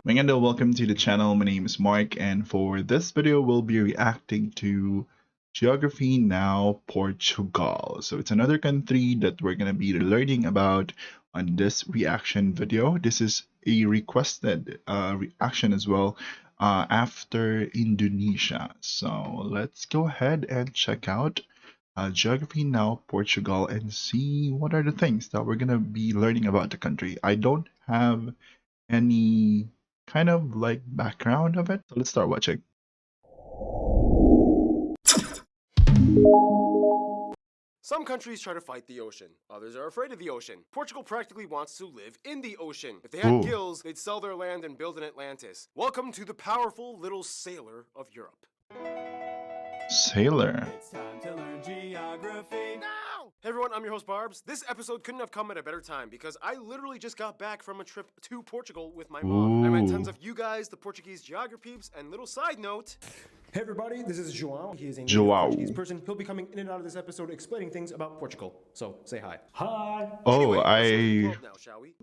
Maganda, welcome to the channel. My name is Mark, and for this video, we'll be reacting to Geography Now Portugal. So it's another country that we're going to be learning about on this reaction video. This is a requested reaction as well after Indonesia. So let's go ahead and check out Geography Now Portugal and see what are the things that we're going to be learning about the country. I don't have any kind of like background of it. So let's start watching. Some countries try to fight the ocean. Others are afraid of the ocean. Portugal practically wants to live in the ocean. If they had Ooh. gills, they'd sell their land and build an Atlantis. Welcome to the powerful little sailor of Europe. Sailor. It's time to learn geography. Now! Hey everyone, I'm your host Barbs. This episode couldn't have come at a better time because I literally just got back from a trip to Portugal with my mom. I met tons of you guys, the Portuguese geograpeeps, and little side note. Hey everybody, this is João. He is a native João. Portuguese person. He'll be coming in and out of this episode explaining things about Portugal. So say hi. Hi. Oh, Anyway, let's look at the I globe now, shall we?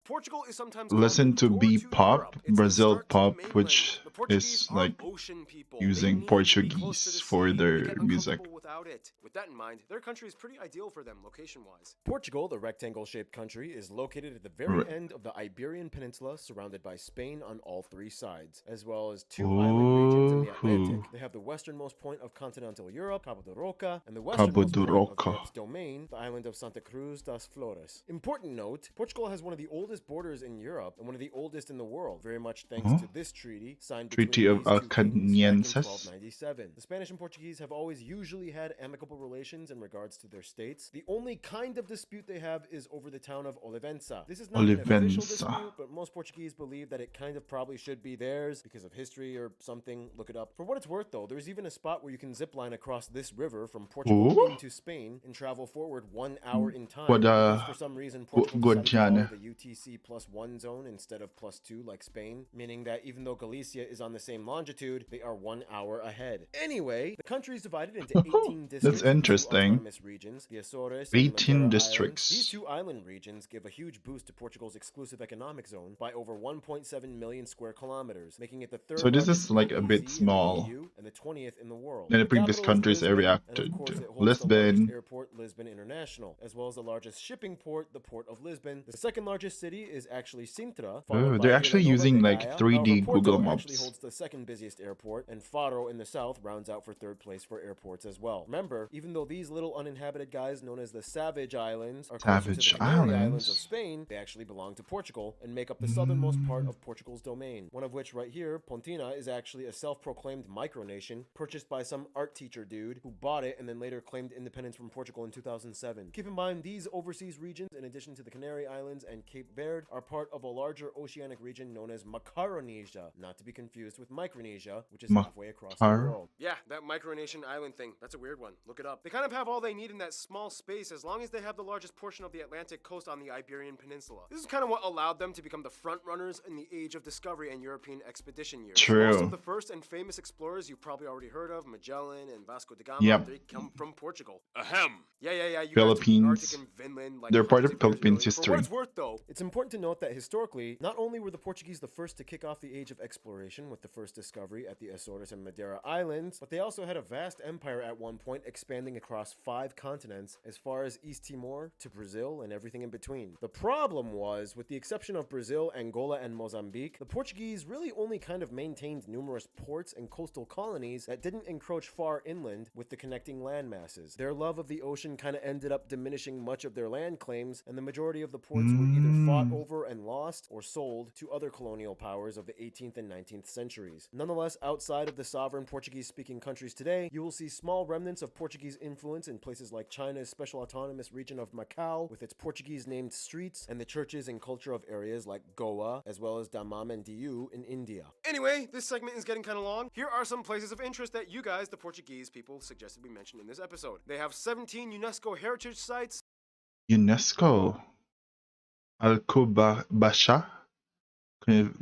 Portugal is sometimes listen to called B the door to pop, Europe. It's the Brazil start to the pop, mainland. which The Portuguese is are like ocean people. using They need to be close to Portuguese the for sea. They their get music. uncomfortable without it. With that in mind, their country is pretty ideal for them location-wise. Portugal, the rectangle-shaped country, is located at the very Right. end of the Iberian Peninsula, surrounded by Spain on all three sides, as well as two island regions in the Atlantic. They have the westernmost point of continental Europe, Cabo da Roca, and the westernmost point of Roca. Europe's domain, the island of Santa Cruz das Flores. Important note, Portugal has one of the oldest borders in Europe and one of the oldest in the world, very much thanks to this treaty signed Treaty between of these two kings back in Alcanienses. 1297. The Spanish and Portuguese have always usually had amicable relations in regards to their states. The only kind of dispute they have is over the town of Olivença. This is not an official Olivença. dispute, but most Portuguese believe that it kind of probably should be theirs because of history or something. Look it up. For what it's worth, though, there's even a spot where you can zip line across this river from Portugal Ooh. into Spain and travel forward 1 hour in time. What, because for some reason, Portugal good decided to Jan. follow the UTC +1 zone instead of +2 like Spain, meaning that even though Galicia is on the same longitude, they are 1 hour ahead. Anyway, the country is divided into 18 districts. That's and two interesting. autonomous regions, the Azores and 18 Madeira districts. Islands. These two island regions give a huge boost to Portugal's exclusive economic zone by over 1.7 million square kilometers, making it the third So this largest is like a bit EEZ in the small EU and the 20th in the world. than the previous capital is countries I Lisbon, reacted and of course to. it holds the largest Lisbon. airport, Lisbon International, as well as the largest shipping port, the Port of Lisbon. The second largest city is actually Sintra. Oh, they're actually using like 3D Google actually Maps. holds the second busiest airport, and Faro in the south rounds out for third place for airports as well. Remember, even though these little uninhabited guys known as the Savage Islands are closer to Savage the Canary Islands of Islands. Spain, they actually belong to Portugal and make up the southernmost part of Portugal's domain. One of which right here, Pontina, is actually a self-proclaimed micronation purchased by some art teacher dude who bought it and then later claimed independence from Portugal in 2007. Keep in mind, these overseas regions, in addition to the Canary Islands and Cape Verde, are part of a larger oceanic region known as Macaronesia, not to be confused with Micronesia, which is halfway across the world. Yeah, that micronation island thing. That's a weird one. Look it up. They kind of have all they need in that small space as long as they have the largest portion of the Atlantic coast on the Iberian Peninsula. This is kind of what allowed them to become the front runners in the age of discovery and European expedition years. True. Most of the first and famous explorers you've probably already heard of, Magellan and Vasco da Gama, Yep. they come from Portugal. Ahem. Yeah. You Philippines. guys took the Arctic and Finland, like They're part of hundreds years Philippines earlier. For what history. it's worth, though, It's important to note that historically, not only were the Portuguese the first to kick off the age of exploration with the first discovery at the Azores and Madeira Islands, but they also had a vast empire at one point expanding across 5 continents as far as East Timor to Brazil and everything in between. The problem was, with the exception of Brazil, Angola, and Mozambique, the Portuguese really only kind of maintained numerous ports and coastal colonies that didn't encroach far inland with the connecting land masses. Their love of the ocean kind of ended up diminishing much of their land claims, and the majority of the ports were either fought over and lost or sold to other colonial powers of the 18th and 19th centuries. Nonetheless, outside of the sovereign Portuguese-speaking countries today, you will see small remnants of Portuguese influence in places like China's special autonomous region of Macau, with its Portuguese-named streets, and the churches and culture of areas like Goa, as well as Dammam and Diu in India. anyway, this segment is getting kind of long. Here are some places of interest that you guys, the Portuguese people, suggested we mention in this episode. They have 17 UNESCO heritage sites. UNESCO. Alcobaça.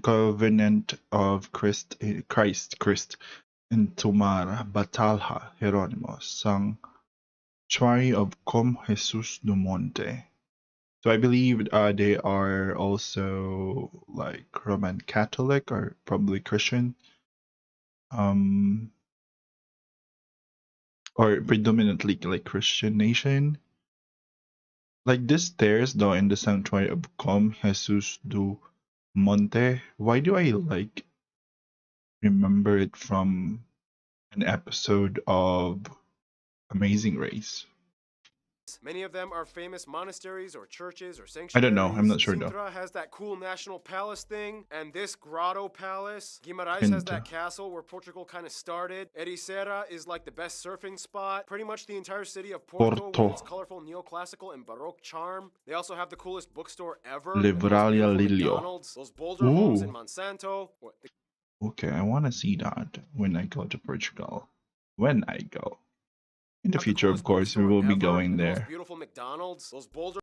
Covenant of Christ in Tumar, Batalha, Hieronymus, Sanctuary of Com Jesus do Monte. So I believe they are also like Roman Catholic or probably Christian, um, or predominantly like Christian nation. Like this stairs though in the sanctuary of Com Jesus do Monte. Why do I like remember it from an episode of Amazing Race? Many of them are famous monasteries or churches or I don't know. I'm sanctuaries. not sure though. Sintra has that cool national palace thing, and this grotto palace. Guimarães has And that castle where Portugal kind of started. Ericeira is like the best surfing spot. Pretty much the entire city of Porto with its Porto, colorful neoclassical and Baroque charm. They also have the coolest bookstore ever and the most Livralia beautiful Lilio. McDonald's. Those Boulder homes in Ooh, Monsanto. okay. I want to see that when I go to Portugal. When I go. In the Have the future, of coolest course, we bookstore will be ever going and the most there. beautiful McDonald's. Those Boulder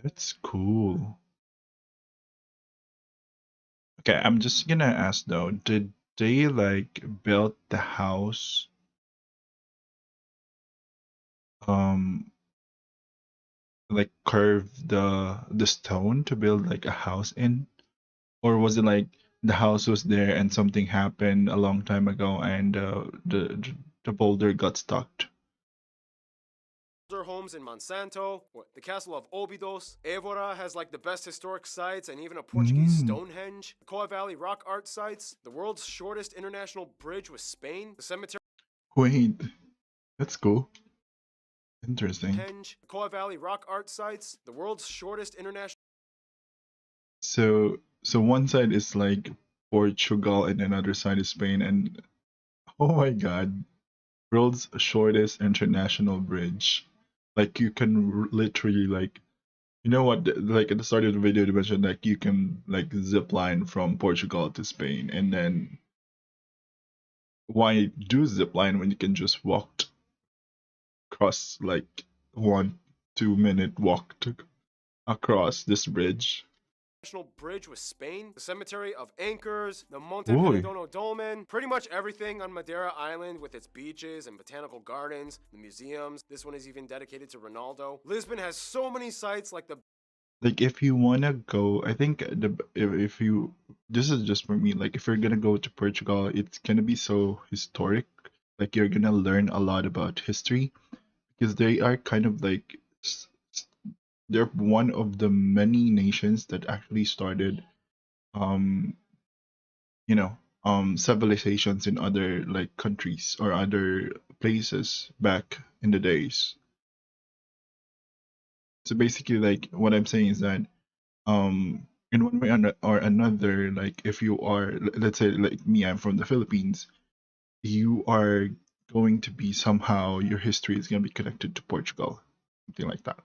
That's cool. Okay, I'm just gonna ask though, did they like build the house um like curve the stone to build like a house in? Or was it like the house was there and something happened a long time ago and the boulder got stuck? homes in Monsanto, the castle of Óbidos. Évora has like the best historic sites and even a Portuguese Mm, Stonehenge. The Coa Valley rock art sites, the world's shortest international bridge with Spain, the cemetery wait, that's cool. Interesting. Henge, the Coa Valley rock art sites, the world's shortest international So one side is like Portugal and another side is Spain, and oh my god, world's shortest international bridge. Like you can literally like you know what like at the start of the video they mentioned like you can like zip line from Portugal to Spain, and then why do zip line when you can just walk across like 1 2 minute walk to across this bridge? bridge with Spain, the cemetery of Anchors, the Monte Ooh, Penedono Dolmen, pretty much everything on Madeira Island with its beaches and botanical gardens, the museums. This one is even dedicated to Ronaldo. Lisbon has so many sites like the like if you wanna go, I think if you this is just for me. Like if you're gonna go to Portugal, it's gonna be so historic. Like you're gonna learn a lot about history because they are kind of like they're one of the many nations that actually started um you know civilizations in other like countries or other places back in the days. So basically like what I'm saying is that in one way or another, like if you are let's say like me, I'm from the Philippines, you are going to be somehow your history is going to be connected to Portugal, something like that.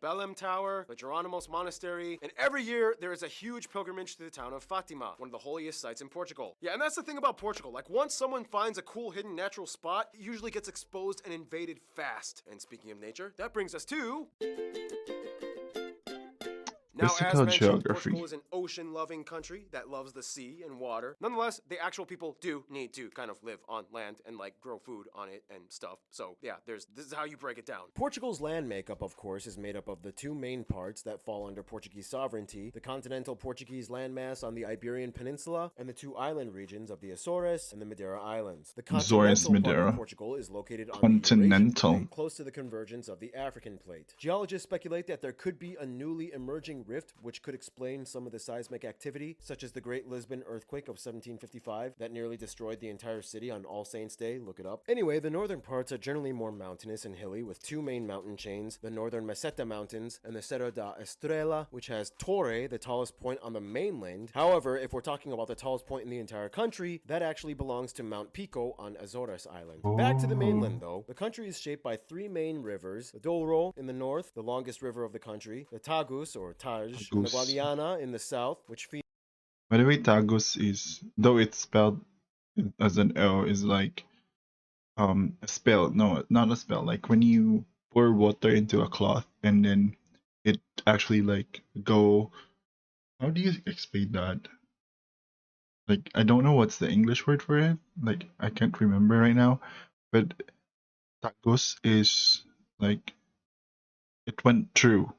Belém Tower, the Geronimos Monastery, and every year there is a huge pilgrimage to the town of Fatima, one of the holiest sites in Portugal. Yeah, and that's the thing about Portugal. Like, once someone finds a cool hidden natural spot, it usually gets exposed and invaded fast. And speaking of nature, that brings us to... Now, as Physical mentioned, Portugal geography. is an ocean-loving country that loves the sea and water. Nonetheless, the actual people do need to kind of live on land and like grow food on it and stuff. So yeah, this is how you break it down. Portugal's land makeup, of course, is made up of the two main parts that fall under Portuguese sovereignty, the continental Portuguese landmass on the Iberian Peninsula, and the two island regions of the Azores and the Madeira Islands. The Azores, continental part of Madeira. Portugal is located on the Eurasian Continental. plate, close to the convergence of the African plate. Geologists speculate that there could be a newly emerging rift which could explain some of the seismic activity, such as the Great Lisbon earthquake of 1755 that nearly destroyed the entire city on All Saints' Day. Look it up. Anyway, the northern parts are generally more mountainous and hilly, with two main mountain chains, the northern Meseta Mountains and the Serra da Estrela, which has Torre, the tallest point on the mainland. However, if we're talking about the tallest point in the entire country, that actually belongs to Mount Pico on Azores Island. Back to the mainland, though. The country is shaped by three main rivers: the Douro in the north, the longest river of the country, the Tagus or Taj, and the Tagus. Guadiana in the south, which feeds By the way, Tagus is though it's spelled as an L is like a spell. No, not a spell. Like when you pour water into a cloth and then it actually like go. How do you explain that? Like I don't know what's the English word for it. Like I can't remember right now. But Tagus is like it went through,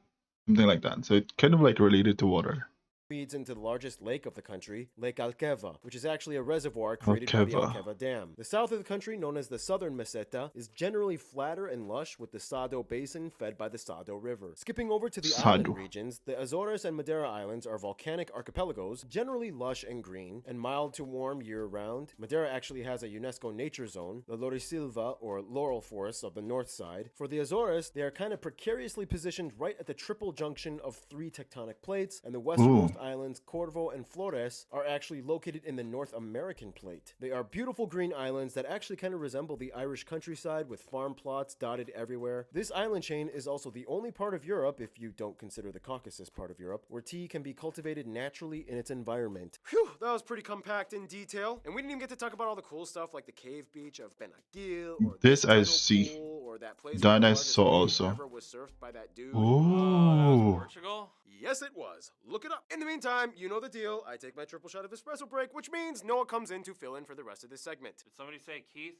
something like that. So it kind of like related to water. feeds into the largest lake of the country, Lake Alqueva, which is actually a reservoir created by the Alqueva. Alqueva Dam. The south of the country, known as the southern Meseta, is generally flatter and lush with the Sado Basin fed by the Sado River. Skipping over to the island Sado. regions, the Azores and Madeira Islands are volcanic archipelagos, generally lush and green, and mild to warm year-round. Madeira actually has a UNESCO nature zone, the Lorisilva, or Laurel Forests of the north side. For the Azores, they are kind of precariously positioned right at the triple junction of three tectonic plates, and the westernmost islands, Corvo and Flores, are actually located in the North American plate. They are beautiful green islands that actually kind of resemble the Irish countryside with farm plots dotted everywhere. This island chain is also the only part of Europe, if you don't consider the Caucasus part of Europe, where tea can be cultivated naturally in its environment. Whew, that was pretty compact in detail. And we didn't even get to talk about all the cool stuff like the cave beach of Benadil, or This the I tidal see. pool, or that place That where the I largest saw wave also. ever was surfed by that dude. Oh, that was Ooh. Portugal? Yes, it was. Look it up. In the meantime, you know the deal. I take my triple shot of espresso break, which means Noah comes in to fill in for the rest of this segment. Did somebody say Keith?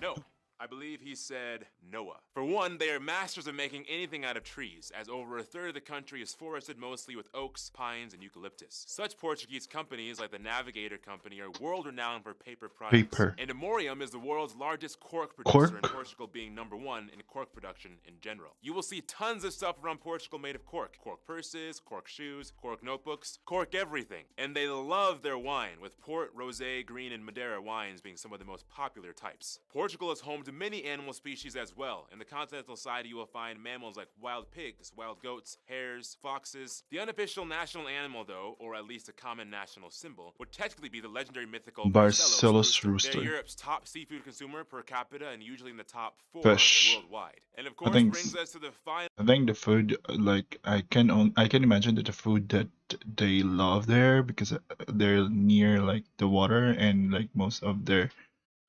No, I believe he said Noah. For one, they are masters of making anything out of trees, as over a third of the country is forested mostly with oaks, pines, and eucalyptus. Such Portuguese companies like the Navigator Company are world-renowned for paper products. Paper. And Amorium is the world's largest cork producer, in Cork? Portugal being #1 in cork production in general. You will see tons of stuff around Portugal made of cork. Cork purses, cork shoes, cork notebooks, cork everything. And they love their wine, with port, rosé, green, and Madeira wines being some of the most popular types. Portugal is home to many animal species as well. In the continental side, you will find mammals like wild pigs, wild goats, hares, foxes. The unofficial national animal, though, or at least a common national symbol, would technically be the legendary mythical Barcelos rooster. rooster. They're Europe's top seafood consumer per capita and usually in the top 4 Fish. worldwide. And of course, think brings us to the final. I think the food, like I can imagine that the food that they love there, because they're near like the water, and like most of their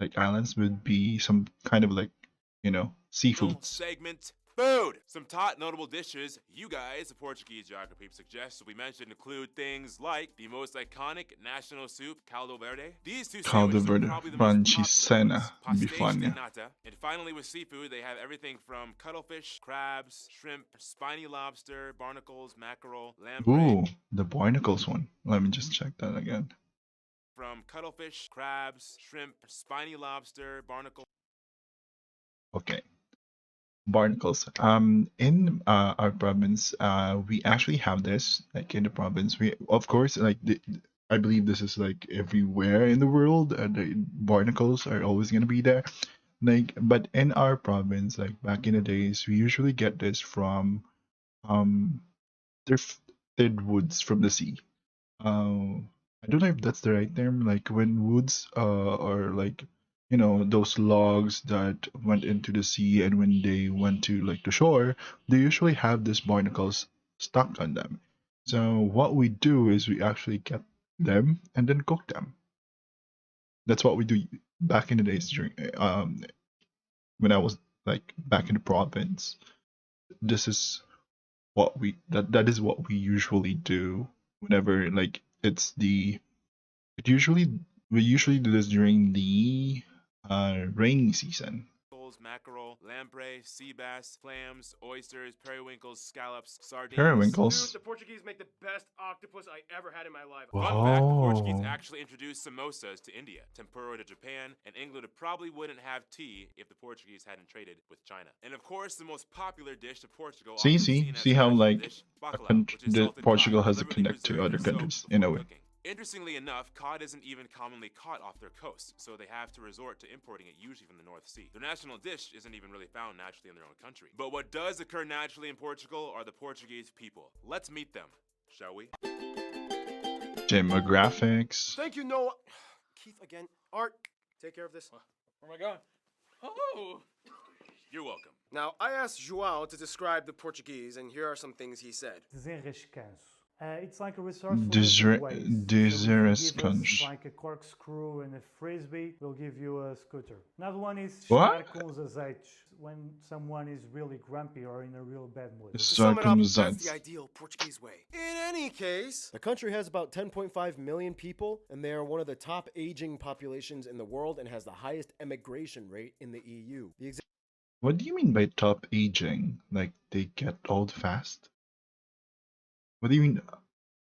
like islands would be some kind of like, seafoods. Segment food. Some top notable dishes you guys, the Portuguese geography, suggest we mentioned include things like the most iconic national soup, caldo verde. These two Caldo sandwiches are verde, probably the most popular panchisena, ones. Pastéis de bifania. nata. And finally, with seafood, they have everything from cuttlefish, crabs, shrimp, spiny lobster, barnacles, mackerel, lamprey. Ooh, the barnacles one. Let me just check that again. From cuttlefish, crabs, shrimp, spiny lobster, barnacle. Okay. Barnacles. In our province, we actually have this. Like in the province, we of course I believe this is like everywhere in the world. The barnacles are always gonna be there. Like, but in our province, like back in the days, we usually get this from drifted woods from the sea. I don't know if that's the right term. Like when woods are like, those logs that went into the sea, and when they went to like the shore, they usually have these barnacles stuck on them. So what we do is we actually get them and then cook them. That's what we do back in the days during when I was like back in the province. This is what that is what we usually do whenever like we usually do this during the rainy season. Mackerel, lamprey, sea bass, clams, oysters, periwinkles, scallops, sardines. Periwinkles. Dude, the Portuguese make the best octopus I ever had in my life. Wow. Fun fact, the Portuguese Oh. actually introduced samosas to India, tempura to Japan, and England probably wouldn't have tea if the Portuguese hadn't traded with China. And of course, the most popular dish of Portugal. See, often seen as see a how national like dish, a bacalhau, which is salted Portugal cod, has a deliberately connect to preserved other in soap countries in a before way. cooking. Interestingly enough, cod isn't even commonly caught off their coast, so they have to resort to importing it usually from the North Sea. Their national dish isn't even really found naturally in their own country. But what does occur naturally in Portugal are the Portuguese people. Let's meet them, shall we? Demographics. Thank you, Noah. Keith again. Art, take care of this. Where am I going? Oh! You're welcome. Now, I asked João to describe the Portuguese, and here are some things he said. Desenrascanço. It's like a resourceful Desre- ways. Desenrascanço. Like a corkscrew and a frisbee, we'll give you a scooter. Another one is What? estar com os azeites, when someone is really grumpy or in a real bad mood. To sum it up, that's Circumzance. the ideal Portuguese way. In any case, The country has about 10.5 million people, and they are one of the top aging populations in the world and has the highest emigration rate in the EU. The What do you mean by top aging? Like they get old fast? What do you mean?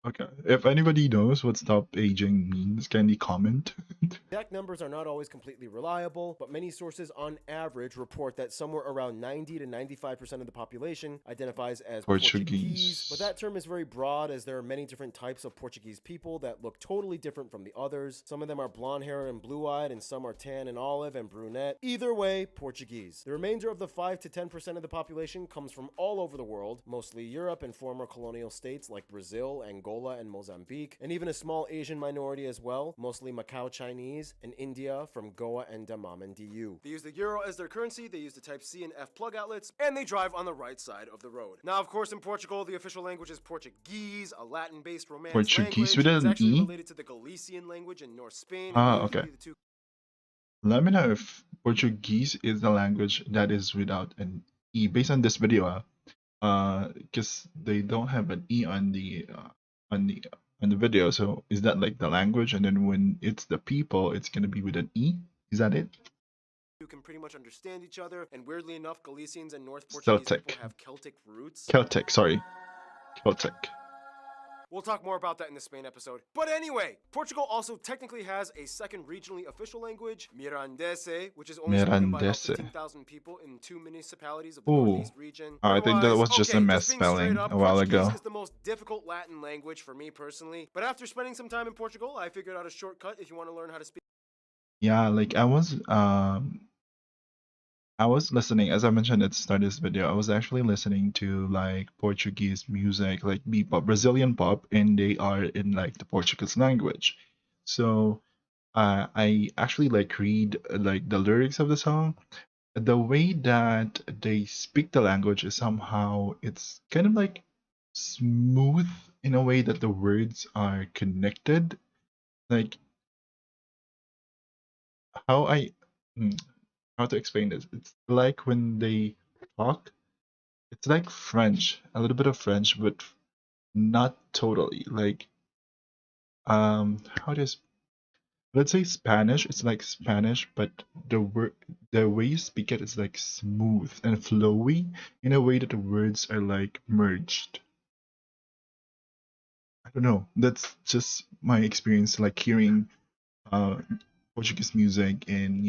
Okay, if anybody knows what stop aging means, can you comment? Exact numbers are not always completely reliable, but many sources on average report that somewhere around 90 to 95% of the population identifies as Portuguese. But Portuguese. that term is very broad as there are many different types of Portuguese people that look totally different from the others. Some of them are blonde haired and blue eyed, and some are tan and olive and brunette. Either way, Portuguese. The remainder of the 5 to 10% of the population comes from all over the world, mostly Europe and former colonial states like Brazil, Angola, and Mozambique, and even a small Asian minority as well, mostly Macau Chinese, and India from Goa and Daman and DU. They use the euro as their currency, they use the type C and F plug outlets, and they drive on the right side of the road. Now, of course, in Portugal, the official language is Portuguese, a Latin-based Romance Portuguese language. with It's an actually E? related to the Galician language in North Spain. Ah, and usually okay. the two Let me know if Portuguese is the language that is without an E. Based on this video, because they don't have an E on the video. So is that like the language, and then when it's the people, it's gonna be with an E? Is that it? You can pretty much understand each other, and weirdly enough, Galicians and North Portuguese Celtic. people have Celtic roots. Celtic, sorry. Celtic. We'll talk more about that in the Spain episode. But anyway, Portugal also technically has a second regionally official language, Mirandese, which is only spoken by about Mirandese. 15,000 people in 2 municipalities of the Ooh. Northeast region. I think that was just a Otherwise, mess being straight spelling up, a while Portuguese ago. is the most difficult Latin language for me personally. But after spending some time in Portugal, I figured out a shortcut if you want to learn how to speak. Yeah, like I was listening, as I mentioned at the start of this video, I was actually listening to like Portuguese music, like B-pop, Brazilian pop, and they are in like the Portuguese language. So I actually like read like the lyrics of the song. The way that they speak the language is somehow it's kind of like smooth in a way that the words are connected. Like how I how to explain this? It's like when they talk, it's like French, a little bit of French, but not totally. Like how does let's say Spanish, it's like Spanish, but the way you speak it is like smooth and flowy in a way that the words are like merged. I don't know. That's just my experience, like hearing uh Portuguese music and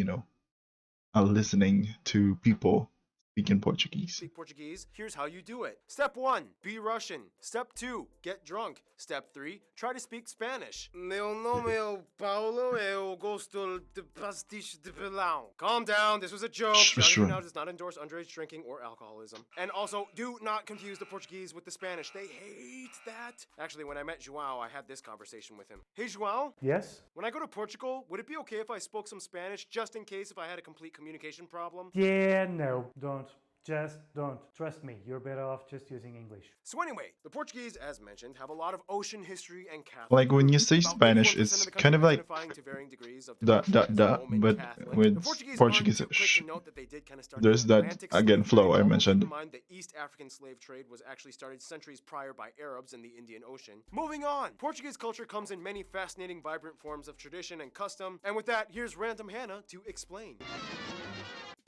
listening to people speaking Portuguese. Speak Portuguese, here's how you do it. Step 1, be Russian. Step 2, get drunk. Step 3, try to speak Spanish. Meu nome é Paulo, eu gosto de pastiche de pilão. Calm down, this was a joke. Sure. Now does not endorse underage drinking or alcoholism. And also, do not confuse the Portuguese with the Spanish. They hate that. Actually, when I met João, I had this conversation with him. Hey João, Yes? when I go to Portugal, would it be okay if I spoke some Spanish just in case if I had a complete communication problem? Yeah, no, don't. Just don't. Trust me, you're better off just using English. So anyway, the Portuguese, as mentioned, have a lot of ocean history and Catholic. Like when you roots. say About Spanish, 81% it's of the country kind of like identifying to varying degrees of the devotion as Roman but Catholic. with The Portuguese Portuguese, aren't too quick to note that they did kind of start there's the that Atlantic again slave flow trade. I Also, mentioned. keep in mind the East African slave trade was actually started centuries prior by Arabs in the Indian Ocean. Moving on, Portuguese culture comes in many fascinating, vibrant forms of tradition and custom. And with that, here's Random Hannah to explain.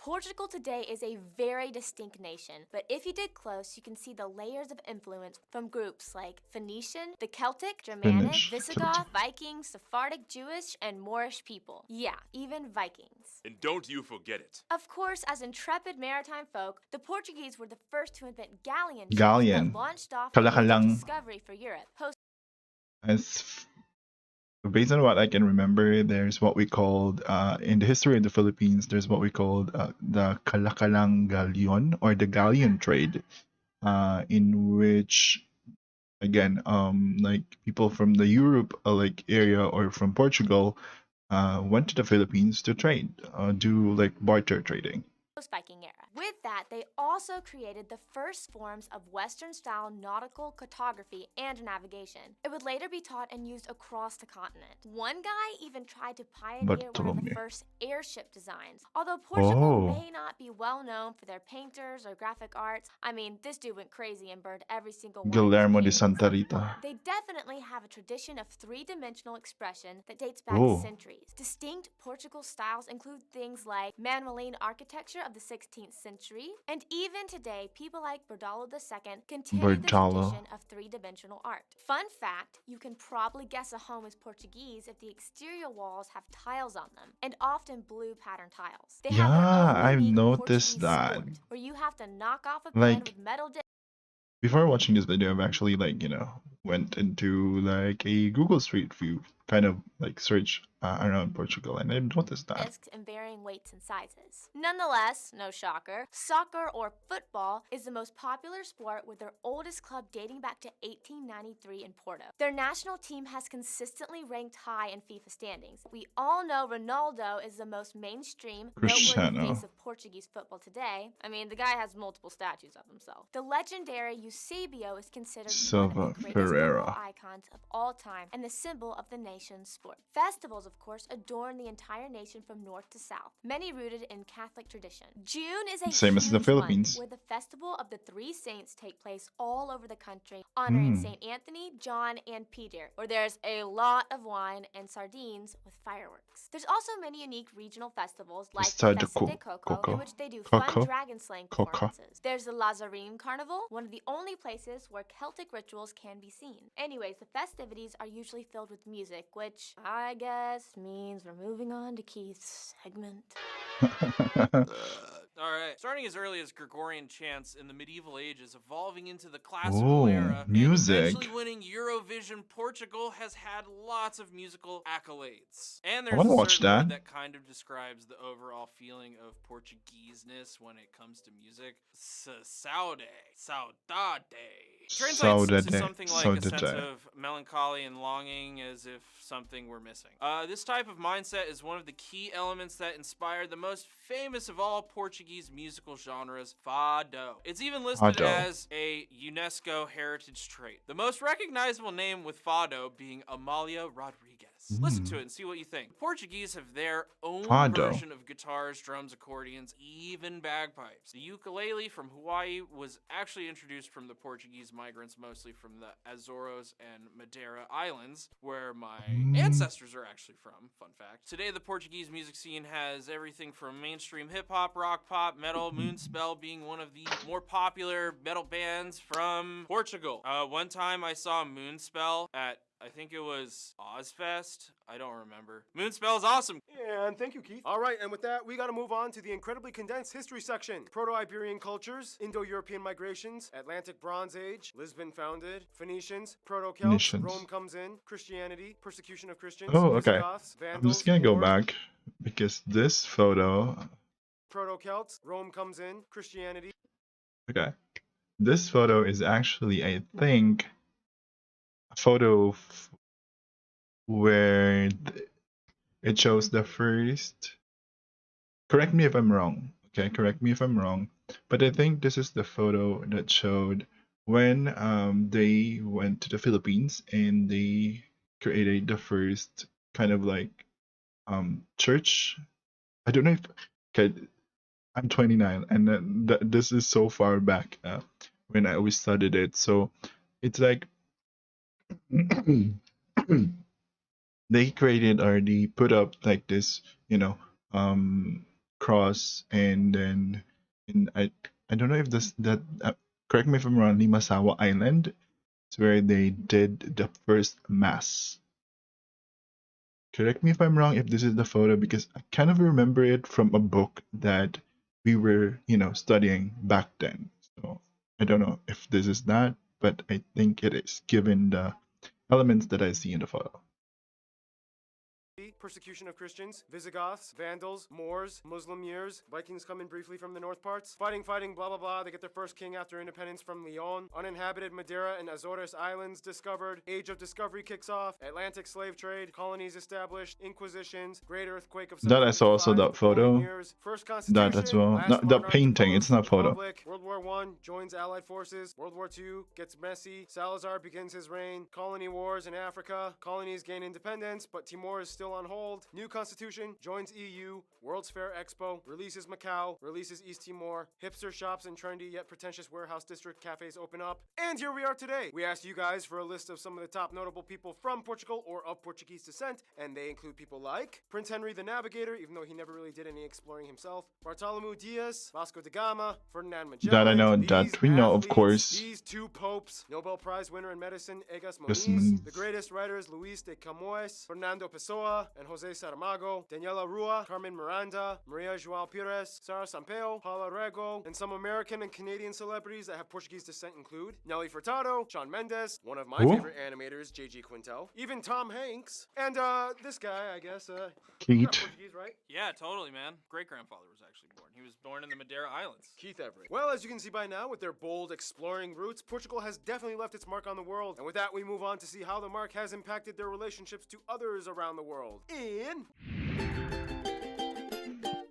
Portugal today is a very distinct nation, but if you dig close, you can see the layers of influence from groups like Phoenician, the Celtic, Germanic, Finnish, Visigoth, Celtic. Vikings, Sephardic, Jewish, and Moorish people. Yeah, even Vikings. And don't you forget it. Of course, as intrepid maritime folk, the Portuguese were the first to invent galleon ships Galleon. that launched off the age of Kalakalang. discovery for Europe. Based on what I can remember, there's what we called in the history of the Philippines. There's what we called the Kalakalang Galleon or the galleon trade, in which again like people from the Europe like area or from Portugal went to the Philippines to trade, do like barter trading. Post-Viking era. With that, they also created the first forms of Western-style nautical cartography and navigation. It would later be taught and used across the continent. One guy even tried to pioneer one of the Bartolome. first airship designs. Although Portugal Oh. may not be well known for their painters or graphic arts, I mean, this dude went crazy and burned every single one of his Guillermo de paintings. Santa Rita. They definitely have a tradition of three-dimensional expression that dates back Oh. centuries. Distinct Portugal styles include things like Manueline architecture of the 16th century, century. And even today, people like Bordalo II continue the tradition of three-dimensional art. Fun fact, you can probably guess a home is Portuguese if the exterior walls have tiles on them, and often blue pattern tiles. They have their Yeah, own I've unique noticed Portuguese that. sport, where you have to knock off a pin Like, with metal before watching this video, I've actually went into like a Google Street View kind of like search around Portugal, and I noticed that. discs in varying weights and sizes. Nonetheless, no shocker, soccer or football is the most popular sport, with their oldest club dating back to 1893 in Porto. Their national team has consistently ranked high in FIFA standings. We all know Ronaldo is the most mainstream, noteworthy Cristiano. face of Portuguese football today. I mean, the guy has multiple statues of himself. The legendary Eusebio is considered one Silva of the greatest Pereira. football icons of all time and the symbol of the nation's sport. Festivals, of course, adorn the entire nation from north to south, many rooted in Catholic tradition. June is a Same as the huge Philippines. month, where the festival of the three saints take place all over the country, honoring Saint Anthony, John, and Peter, where there's a lot of wine and sardines with fireworks. There's also many unique regional festivals like Start the the Festa de Coco, in which they do fun dragon slaying performances. There's the Lazarine Carnival, one of the only places where Celtic rituals can be seen. Anyways, the festivities are usually filled with music, which I guess means we're moving on to Keith's segment. Alright, starting as early as Gregorian chants in the medieval ages, evolving into the classical era, music. and eventually winning Eurovision, Portugal has had lots of musical accolades. And there's wanna a watch certain word that. that kind of describes the overall feeling of Portugueseness when it comes to music. Saudade. Translates to something like a sense of melancholy and longing, as if something were missing. This type of mindset is one of the key elements that inspired the most famous of all Portuguese musical genres, fado. It's even listed as a UNESCO heritage trait. The most recognizable name with fado being Amália Rodrigues. Listen to it and see what you think. The Portuguese have their own version of guitars, drums, accordions, even bagpipes. The ukulele from Hawaii was actually introduced from the Portuguese migrants, mostly from the Azores and Madeira Islands, where my ancestors are actually from. Fun fact. Today, the Portuguese music scene has everything from mainstream hip-hop, rock, pop, metal, Moonspell being one of the more popular metal bands from Portugal. One time I saw Moonspell at, I think it was Ozfest. I don't remember. Moonspell is awesome. And thank you, Keith. All right, and with that, we gotta move on to the incredibly condensed history section. Proto-Iberian cultures, Indo-European migrations, Atlantic Bronze Age, Lisbon founded, Phoenicians, Proto-Celts, Rome comes in, Christianity, persecution of Christians, Visigoths, Vandals, I'm just gonna go Moors, back because this photo. Proto-Celts, Rome comes in, Christianity. Okay. This photo is actually, I think, a photo where it shows the first. Correct me if I'm wrong. Okay, correct me if I'm wrong. But I think this is the photo that showed when they went to the Philippines and they created the first kind of like church. I don't know if. Okay, I'm 29, and this is so far back when I always studied it. So it's like they created or they put up like this, cross, and then I don't know if that correct me if I'm wrong. Limasawa Island is where they did the first mass. Correct me if I'm wrong if this is the photo, because I kind of remember it from a book that we were, studying back then. So I don't know if this is that, but I think it is, given the elements that I see in the photo. Persecution of Christians, Visigoths, Vandals, Moors, Muslim years, Vikings come in briefly from the north parts, fighting, blah, blah, blah. They get their first king after independence from Leon. Uninhabited Madeira and Azores Islands discovered. Age of discovery kicks off. Atlantic slave trade, colonies established, inquisitions, great earthquake of That I saw also that photo. First constitution, That as well. No, the painting, it's not photo. Republic, World War I, joins Allied forces. World War II, gets messy. Salazar begins his reign. Colony wars in Africa. Colonies gain independence, but Timor is still on hold. Behold, new constitution, joins EU, World's Fair Expo, releases Macau, releases East Timor, hipster shops and trendy yet pretentious warehouse district cafes open up, and here we are today. We asked you guys for a list of some of the top notable people from Portugal or of Portuguese descent, and they include people like Prince Henry the Navigator, even though he never really did any exploring himself, Bartolomeu Dias, Vasco da Gama, Ferdinand Magellan, That I know, that we know, of athletes, course. these two popes, Nobel Prize winner in medicine Egas Yes, Moniz, the greatest writers Luis de Camões, Fernando Pessoa, and Jose Saramago, Daniela Rua, Carmen Miranda, Maria João Pires, Sara Sampaio, Paula Rego, and some American and Canadian celebrities that have Portuguese descent include Nelly Furtado, Shawn Mendes, one of my Who? favorite animators, J.G. Quintel, even Tom Hanks, and this guy, I guess, you're not Keith. Portuguese, right? Yeah, totally, man. Great-grandfather was actually born. He was born in the Madeira Islands. Keith Everett. Well, as you can see by now, with their bold exploring roots, Portugal has definitely left its mark on the world. And with that, we move on to see how the mark has impacted their relationships to others around the world.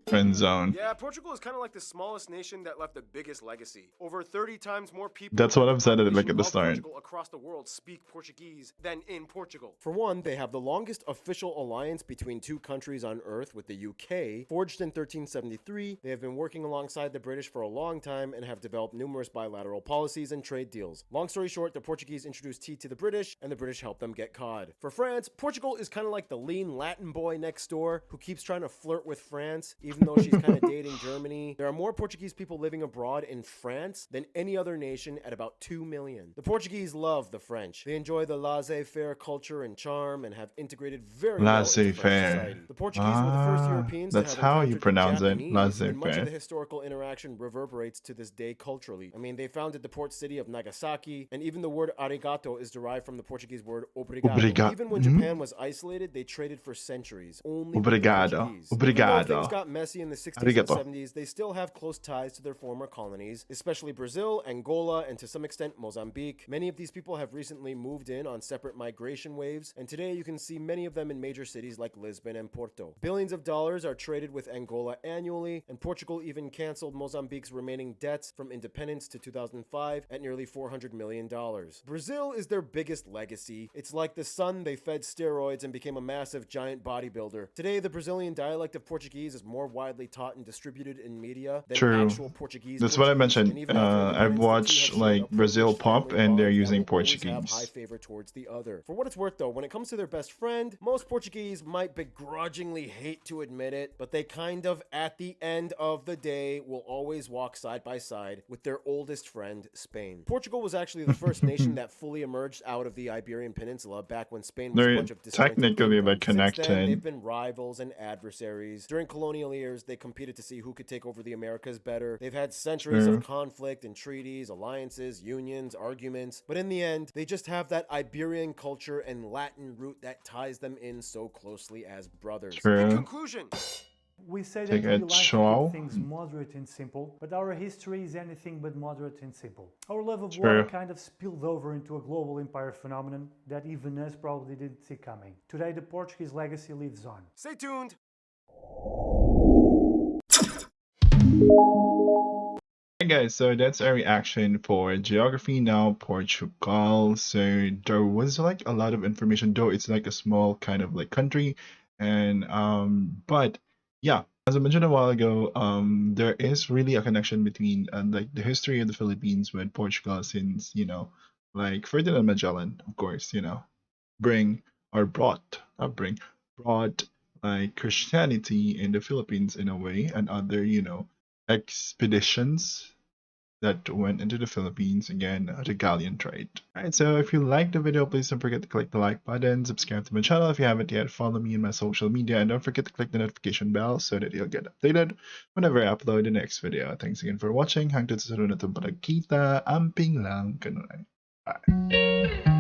Friend zone. Yeah, Portugal is kind of like the smallest nation that left the biggest legacy. Over 30 times more people. That's what I've said at the start. Portugal across the world speak Portuguese than in Portugal. For one, they have the longest official alliance between two countries on Earth with the UK. Forged in 1373, they have been working alongside the British for a long time and have developed numerous bilateral policies and trade deals. Long story short, the Portuguese introduced tea to the British, and the British helped them get cod. For France, Portugal is kind of like the lean Latin boy next door who keeps trying to flirt with France, even though she's kind of dating Germany. There are more Portuguese people living abroad in France than any other nation at about 2 million. The Portuguese love the French. They enjoy the laissez-faire culture and charm and have integrated very well into French Laissez-faire. society. The Portuguese were the first Europeans to That's have how you encountered pronounce it. Japanese, and much of Laissez-faire. the historical interaction reverberates to this day culturally. I mean, they founded the port city of Nagasaki, and even the word arigato is derived from the Portuguese word obrigado. Even when Japan was isolated, they traded for centuries. Only with the Obrigado. Portuguese. Even though Obrigado. things got messy in the 60s Arigato. and 70s, they still have close ties to their former colonies, especially Brazil, Angola, and to some extent Mozambique. Many of these people have recently moved in on separate migration waves, and today you can see many of them in major cities like Lisbon and Porto. Billions of dollars are traded with Angola annually, and Portugal even canceled Mozambique's remaining debts from independence to 2005 at nearly $400 million. Brazil is their biggest legacy. It's like the sun they fed steroids and became a massive giant bodybuilder. Today, the Brazilian dialect of Portuguese is more widely taught and distributed in media than True. actual Portuguese. That's what I Portuguese. mentioned. And even after I've independence, the two watched have split like up for Brazil each pop family and they're bond that using will always have high Portuguese. favor towards the other. For what it's worth though, when it comes to their best friend, most Portuguese might begrudgingly hate to admit it, but they kind of, at the end of the day, will always walk side by side with their oldest friend, Spain. Portugal was actually the first nation that fully emerged out of the Iberian Peninsula back when Spain was a They're bunch of disjointed technically like kingdoms. Since then, connected. they've been rivals and adversaries. During colonial years, they competed to see who could take over the Americas better. They've had centuries True. of conflict and treaties, alliances, unions, arguments, but in the end, they just have that Iberian culture and Latin root that ties them in so closely as brothers. In True. conclusion, We say Take that we a like to show. keep things moderate and simple, but our history is anything but moderate and simple. Our love of True. war kind of spilled over into a global empire phenomenon that even us probably didn't see coming. Today, the Portuguese legacy lives on. stay tuned. Hey guys, so that's our reaction for Geography Now Portugal. So there was like a lot of information, though it's like a small kind of like country, and but yeah, as I mentioned a while ago, there is really a connection between like the history of the Philippines with Portugal, since like Ferdinand Magellan, of course, brought like Christianity in the Philippines in a way, and other expeditions that went into the Philippines, again, the galleon trade. Alright, so if you liked the video, please don't forget to click the like button, subscribe to my channel if you haven't yet, follow me in my social media, and don't forget to click the notification bell so that you'll get updated whenever I upload the next video. Thanks again for watching. Hanggang sa sunod na itong pagkita. Amping lang. Ganun. Bye.